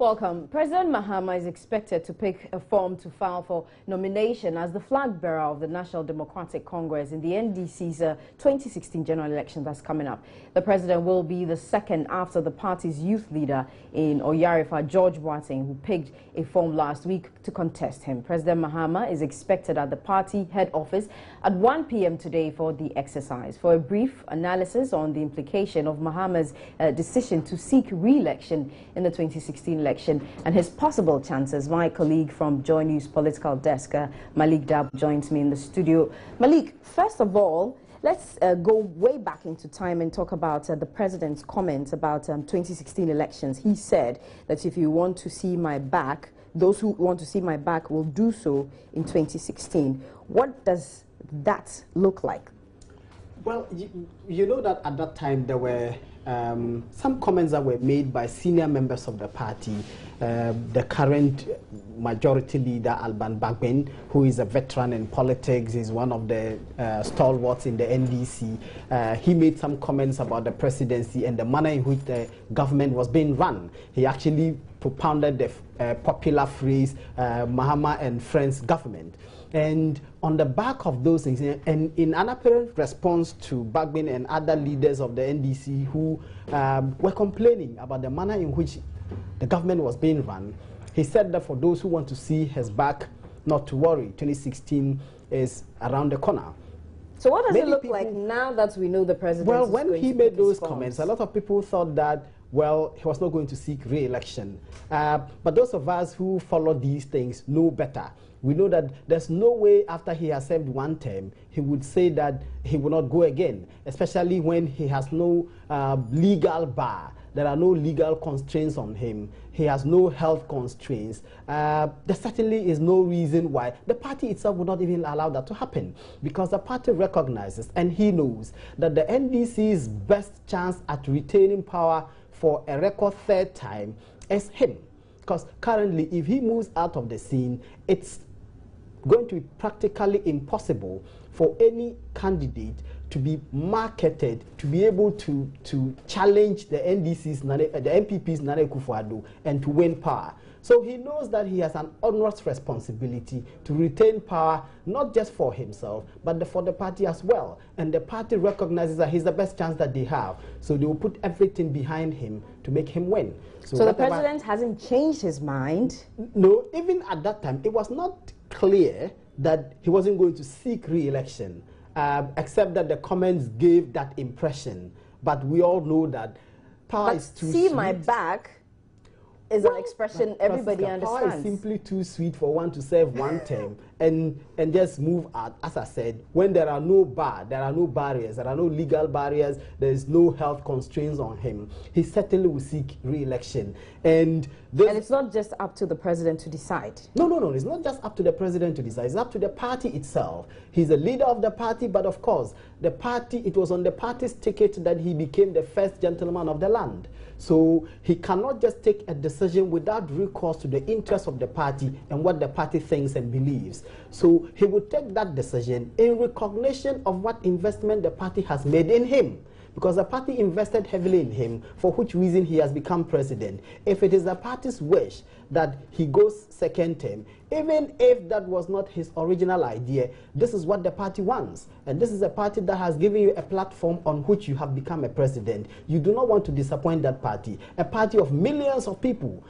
Welcome. President Mahama is expected to pick a form to file for nomination as the flag bearer of the National Democratic Congress in the NDC's 2016 general election that's coming up. The president will be the second after the party's youth leader in Oyarifa, George Boateng, who picked a form last week to contest him. President Mahama is expected at the party head office at 1 p.m. today for the exercise. For a brief analysis on the implication of Mahama's decision to seek re-election in the 2016 election and his possible chances, my colleague from Joy News political desk, Malik Dab, joins me in the studio. Malik, first of all, let's go way back into time and talk about the president's comments about 2016 elections. He said that if you want to see my back, those who want to see my back will do so in 2016. What does that look like? Well, you know that at that time there were some comments that were made by senior members of the party. The current majority leader, Alban Bagbin, who is a veteran in politics, is one of the stalwarts in the NDC. He made some comments about the presidency and the manner in which the government was being run. He actually propounded the popular phrase, Mahama and Friends government. And on the back of those things, and in an apparent response to Bagbin and other leaders of the NDC who were complaining about the manner in which the government was being run, he said that for those who want to see his back, not to worry, 2016 is around the corner. So what does it look like now that we know the president? Well, when he made those comments, a lot of people thought that, well, he was not going to seek re-election. But those of us who follow these things know better. We know that there's no way after he has served one term, he would say that he will not go again, especially when he has no legal bar. There are no legal constraints on him. He has no health constraints. There certainly is no reason why the party itself would not even allow that to happen, because the party recognizes and he knows that the NDC's best chance at retaining power for a record third time is him. Because currently, if he moves out of the scene, it's going to be practically impossible for any candidate to be marketed, to be able to challenge the NDC's, the MPP's Nana Akufo-Addo and to win power. So he knows that he has an onerous responsibility to retain power, not just for himself, but for the party as well. And the party recognizes that he's the best chance that they have. So they will put everything behind him to make him win. So the president hasn't changed his mind? No, even at that time, it was not clear that he wasn't going to seek re-election, except that the comments gave that impression. But we all know that power is too sweet. See my back is an expression everybody understands. Power is simply too sweet for one to serve one term and just move out. As I said, when there are no barriers, there are no legal barriers, there is no health constraints on him, he certainly will seek re-election. And it's not just up to the president to decide. No, it's not just up to the president to decide. It's up to the party itself. He's a leader of the party, but of course, the party, it was on the party's ticket that he became the first gentleman of the land. So he cannot just take a decision without recourse to the interests of the party and what the party thinks and believes. So he would take that decision in recognition of what investment the party has made in him, because the party invested heavily in him, for which reason he has become president. If it is the party's wish that he goes second term, even if that was not his original idea, this is what the party wants. And this is a party that has given you a platform on which you have become a president. You do not want to disappoint that party. A party of millions of people,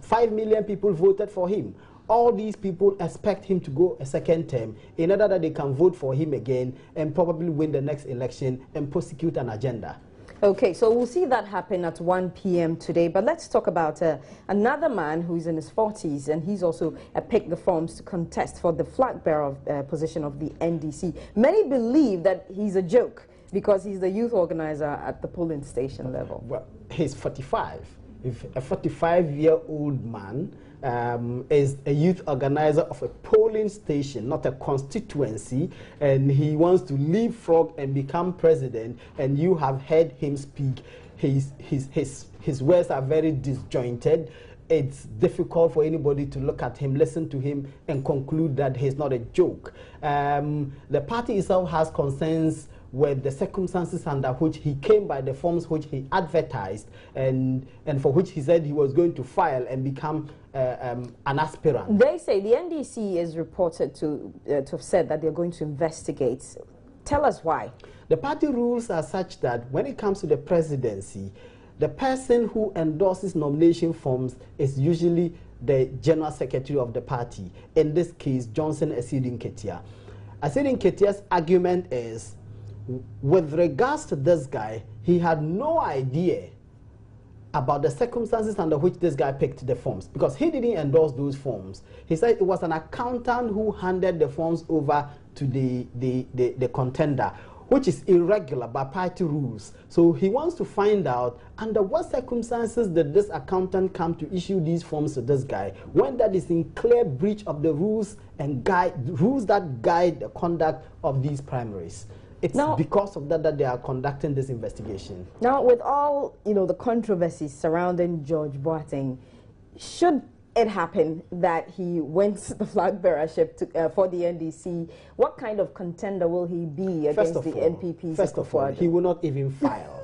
5 million people voted for him. All these people expect him to go a second term in order that they can vote for him again and probably win the next election and prosecute an agenda. Okay, so we'll see that happen at 1 p.m. today. But let's talk about another man who is in his 40s, and he's also picked the forms to contest for the flag bearer position of the NDC. Many believe that he's a joke because he's the youth organizer at the polling station level. Well, he's 45. If a 45-year-old man is a youth organizer of a polling station, not a constituency, and he wants to leapfrog and become president, and you have heard him speak, his words are very disjointed. It's difficult for anybody to look at him, listen to him, and conclude that he's not a joke. The party itself has concerns with the circumstances under which he came by the forms which he advertised and for which he said he was going to file and become an aspirant. They say the NDC is reported to have said that they're going to investigate. Tell us why. The party rules are such that when it comes to the presidency, the person who endorses nomination forms is usually the general secretary of the party. In this case, Johnson Asidin Ketia. Asidin Ketia's argument is, with regards to this guy, he had no idea about the circumstances under which this guy picked the forms, because he didn't endorse those forms. He said it was an accountant who handed the forms over to the contender, which is irregular by party rules. So he wants to find out under what circumstances did this accountant come to issue these forms to this guy, when that is in clear breach of the rules and rules that guide the conduct of these primaries. It's now, because of that they are conducting this investigation. Now, with all the controversies surrounding George Boateng, should it happen that he wins the flag bearership for the NDC, what kind of contender will he be against the NPP? First of all, he will not even file.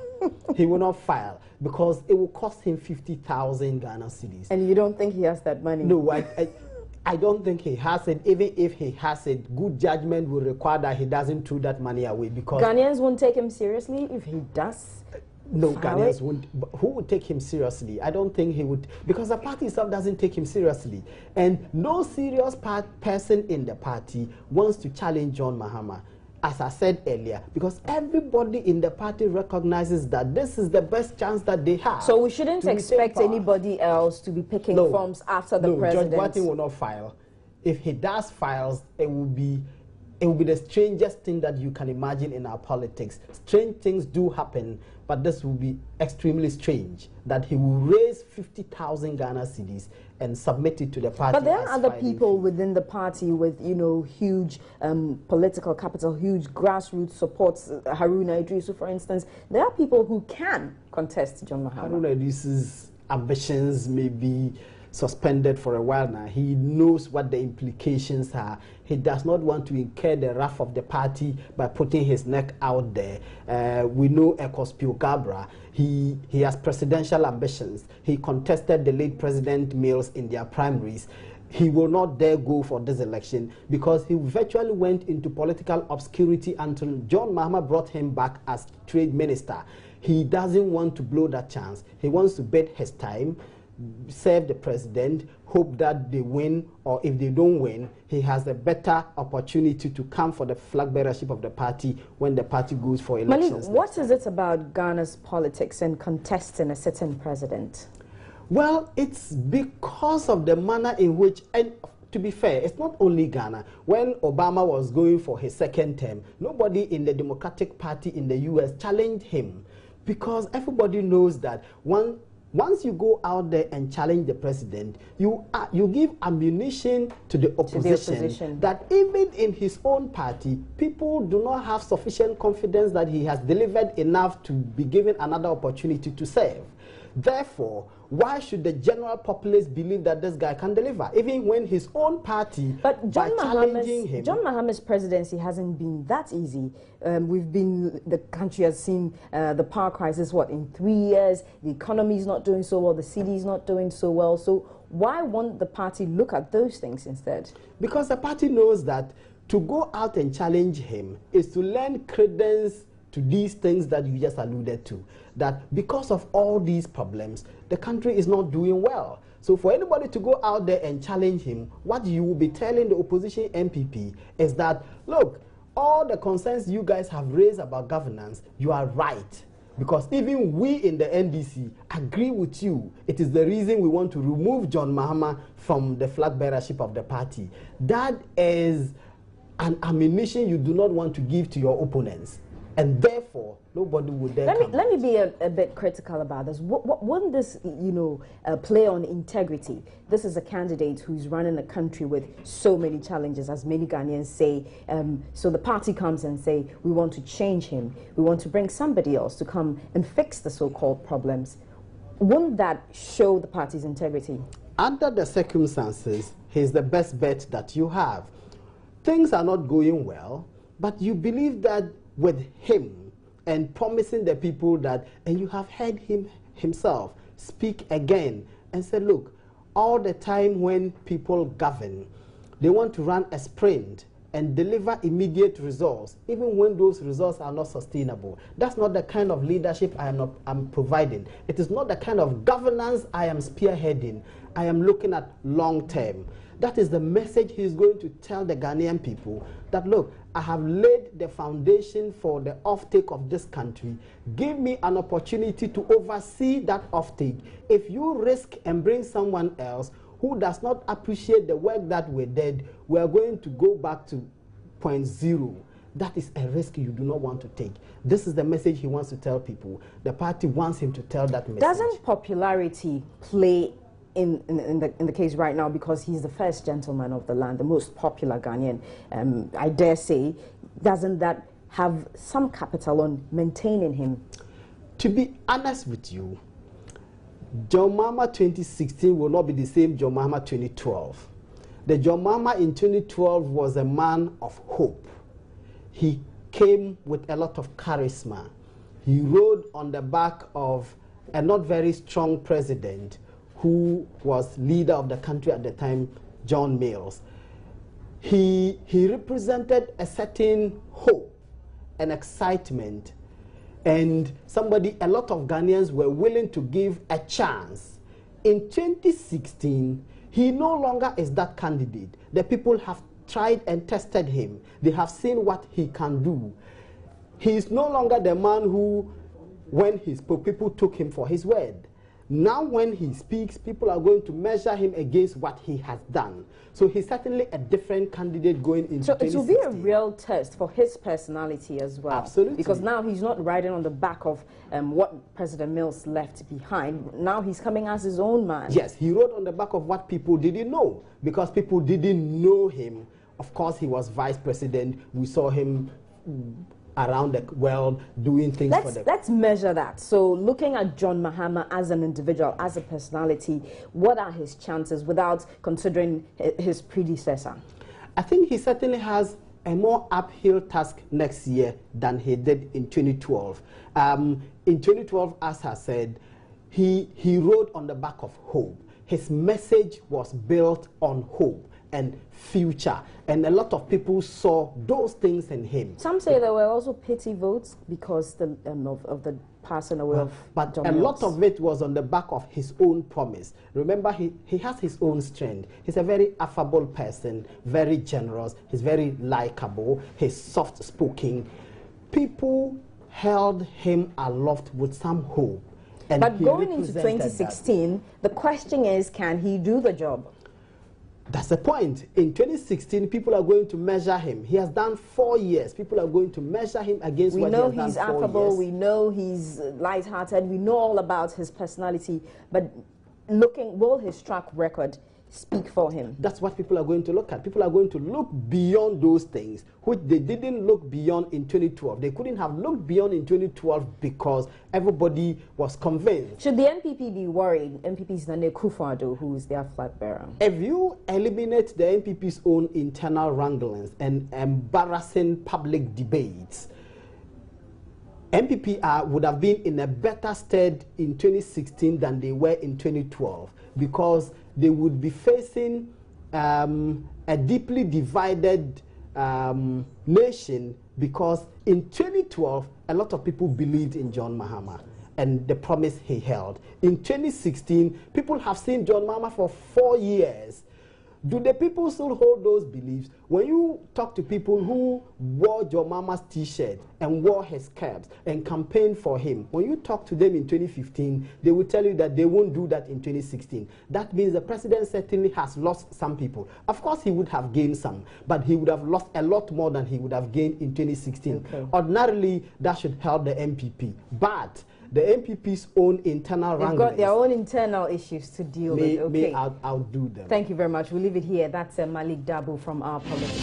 He will not file because it will cost him 50,000 Ghana cedis. And you don't think he has that money? No, I don't think he has it. Even if he has it, good judgment will require that he doesn't throw that money away, because Ghanaians won't take him seriously if he does. No, Ghanaians won't. Who would take him seriously? I don't think he would, because the party itself doesn't take him seriously. And no serious person in the party wants to challenge John Mahama, as I said earlier, because everybody in the party recognizes that this is the best chance that they have. So we shouldn't expect anybody else to be picking forms after the president. George Boateng will not file. If he does file, it will be the strangest thing that you can imagine in our politics. Strange things do happen, but this will be extremely strange, that he will raise 50,000 Ghana cedis and submit it to the party. But there are other people within the party with, huge political capital, huge grassroots support. Haruna Idrisu, for instance. There are people who can contest John Mahama. Haruna Idrisu's ambitions may be suspended for a while now. He knows what the implications are. He does not want to incur the wrath of the party by putting his neck out there. We know Ekospio Gabra. He has presidential ambitions. He contested the late President Mills in their primaries. He will not dare go for this election because he virtually went into political obscurity until John Mahama brought him back as trade minister. He doesn't want to blow that chance. He wants to bid his time, serve the president, hope that they win, or if they don't win, he has a better opportunity to come for the flag bearership of the party when the party goes for elections. Malik, what is it about Ghana's politics and contesting a certain president? Well, it's because of the manner in which, and to be fair, it's not only Ghana. When Obama was going for his second term, nobody in the Democratic Party in the US challenged him, because everybody knows that once you go out there and challenge the president, you give ammunition to the opposition, that even in his own party, people do not have sufficient confidence that he has delivered enough to be given another opportunity to serve. Therefore, why should the general populace believe that this guy can deliver, even when his own party, but John Mahama's presidency hasn't been that easy. The country has seen the power crisis, in 3 years? The economy is not doing so well, the city is not doing so well. So why won't the party look at those things instead? Because the party knows that to go out and challenge him is to lend credence to these things that you just alluded to, that because of all these problems, the country is not doing well. So for anybody to go out there and challenge him, what you will be telling the opposition MPP is that, look, all the concerns you guys have raised about governance, you are right. Because even we in the NDC agree with you. It is the reason we want to remove John Mahama from the flag bearership of the party. That is an ammunition you do not want to give to your opponents. And therefore, nobody would dare Let me be a bit critical about this. Wouldn't this, play on integrity? This is a candidate who's running a country with so many challenges, as many Ghanaians say. So the party comes and say, we want to change him. We want to bring somebody else to come and fix the so-called problems. Wouldn't that show the party's integrity? Under the circumstances, he's the best bet that you have. Things are not going well, but you believe that with him and promising the people that, and you have heard him himself speak again and say, look, all the time when people govern, they want to run a sprint and deliver immediate results, even when those results are not sustainable. That's not the kind of leadership I'm providing. It is not the kind of governance I am spearheading. I am looking at long term. That is the message he's going to tell the Ghanaian people, that look, I have laid the foundation for the offtake of this country. Give me an opportunity to oversee that offtake. If you risk and bring someone else who does not appreciate the work that we did, we are going to go back to point zero. That is a risk you do not want to take. This is the message he wants to tell people. The party wants him to tell that message. Doesn't popularity play in the case right now, because he's the first gentleman of the land, the most popular Ghanaian, I dare say, doesn't that have some capital on maintaining him? To be honest with you, John Mahama 2016 will not be the same John Mahama 2012. The John Mahama in 2012 was a man of hope. He came with a lot of charisma. He rode on the back of a not very strong president who was leader of the country at the time, John Mills. He represented a certain hope and excitement, and somebody a lot of Ghanaians were willing to give a chance. In 2016, he no longer is that candidate. The people have tried and tested him. They have seen what he can do. He is no longer the man who, when he spoke, people took him for his word. Now when he speaks, people are going to measure him against what he has done. So he's certainly a different candidate going into 2016. So it will be a real test for his personality as well. Absolutely. Because now he's not riding on the back of what President Mills left behind. Now he's coming as his own man. Yes, he rode on the back of what people didn't know. Because people didn't know him. Of course, he was vice president. We saw him around the world doing things for them. Let's measure that. So looking at John Mahama as an individual, as a personality, what are his chances without considering his predecessor? I think he certainly has a more uphill task next year than he did in 2012. In 2012, as I said, he rode on the back of hope. His message was built on hope and future, and a lot of people saw those things in him. Some say there were also pity votes because of the passing away of but John a Mills. lot of it was on the back of his own promise. Remember, he has his own strength. He's a very affable person, very generous, he's very likable, he's soft-spoken. People held him aloft with some hope. And but going into 2016, the question is, can he do the job? That's the point. In 2016, people are going to measure him. He has done 4 years. People are going to measure him against what he has done 4 years. We know he's affable. We know he's light-hearted. We know all about his personality. But will his track record speak for him? That's what people are going to look at. People are going to look beyond those things, which they didn't look beyond in 2012. They couldn't have looked beyond in 2012 because everybody was convinced. Should the NPP be worried? NPP's Nane Akufo-Addo, who is their flag bearer. If you eliminate the NPP's own internal wranglings and embarrassing public debates, NPP would have been in a better stead in 2016 than they were in 2012, because they would be facing a deeply divided nation, because in 2012, a lot of people believed in John Mahama and the promise he held. In 2016, people have seen John Mahama for 4 years. Do the people still hold those beliefs? When you talk to people who wore John Mahama's t-shirt and wore his caps and campaigned for him, when you talk to them in 2015, they will tell you that they won't do that in 2016. That means the president certainly has lost some people. Of course, he would have gained some, but he would have lost a lot more than he would have gained in 2016. Okay. Ordinarily, that should help the NPP. But the NPP's own internal wranglings. They've got their own internal issues to deal with. Okay. May outdo them. Thank you very much. We'll leave it here. That's Malik Dabu from Our Politics.